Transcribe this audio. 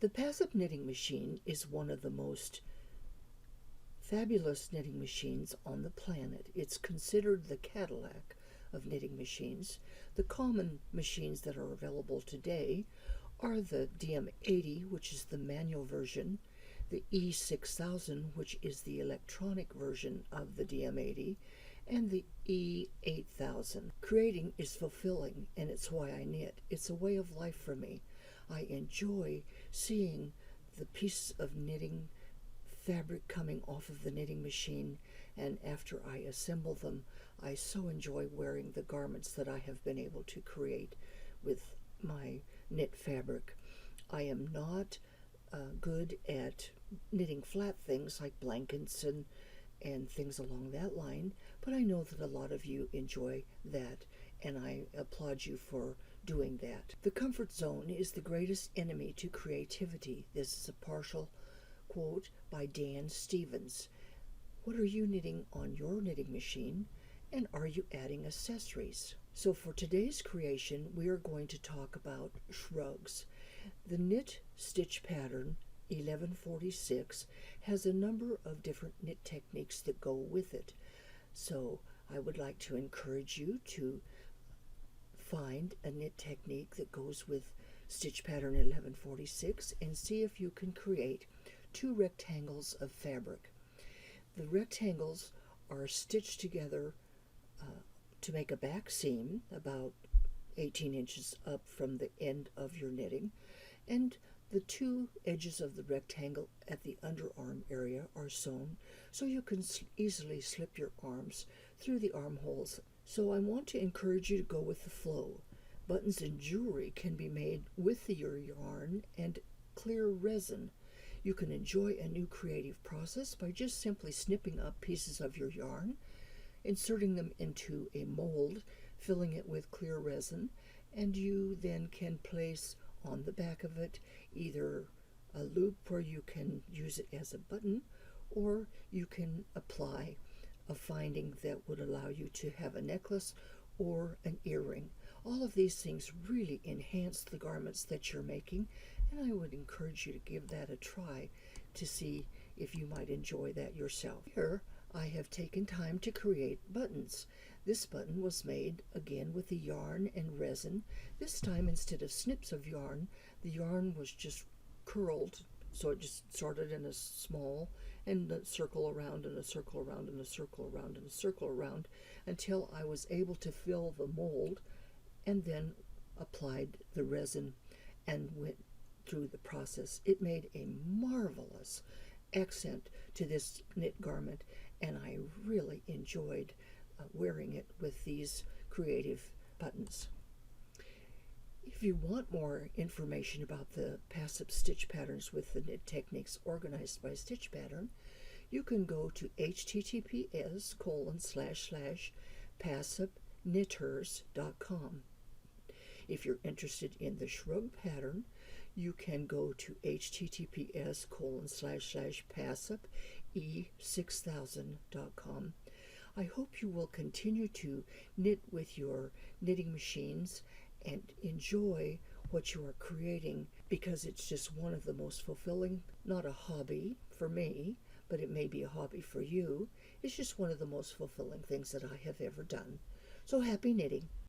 The Passap knitting machine is one of the most fabulous knitting machines on the planet. It's considered the Cadillac of knitting machines. The common machines that are available today are the DM80, which is the manual version, the E6000, which is the electronic version of the DM80, and the E8000. Creating is fulfilling, and it's why I knit. It's a way of life for me. I enjoy seeing the pieces of knitting fabric coming off of the knitting machine, and after I assemble them, I so enjoy wearing the garments that I have been able to create with my knit fabric. I am not good at knitting flat things like blankets and things along that line, but I know that a lot of you enjoy that, and I applaud you for doing that. The comfort zone is the greatest enemy to creativity. This is a partial quote by Dan Stevens. What are you knitting on your knitting machine, and are you adding accessories? So for today's creation, we are going to talk about shrugs. The knit stitch pattern 1146 has a number of different knit techniques that go with it. So I would like to encourage you to find a knit technique that goes with stitch pattern 1146 and see if you can create two rectangles of fabric. The rectangles are stitched together to make a back seam about 18 inches up from the end of your knitting, and the two edges of the rectangle at the underarm area are sewn so you can easily slip your arms through the armholes. So I want to encourage you to go with the flow. Buttons and jewelry can be made with your yarn and clear resin. You can enjoy a new creative process by just simply snipping up pieces of your yarn, inserting them into a mold, filling it with clear resin, and you then can place on the back of it either a loop where you can use it as a button, or you can apply a finding that would allow you to have a necklace or an earring. All of these things really enhance the garments that you're making, and I would encourage you to give that a try to see if you might enjoy that yourself. Here I have taken time to create buttons. This button was made again with the yarn and resin. This time, instead of snips of yarn, the yarn was just curled, so it just started in a small and a circle around and a circle around and a circle around and a circle around until I was able to fill the mold, and then applied the resin and went through the process. It made a marvelous accent to this knit garment, and I really enjoyed wearing it with these creative buttons. If you want more information about the Passap stitch patterns with the knit techniques organized by stitch pattern, you can go to https://passapknitters.com. If you're interested in the shrug pattern, you can go to https://passapE6000.com. I hope you will continue to knit with your knitting machines and enjoy what you are creating, because it's just one of the most fulfilling, not a hobby for me, but it may be a hobby for you. It's just one of the most fulfilling things that I have ever done. So happy knitting.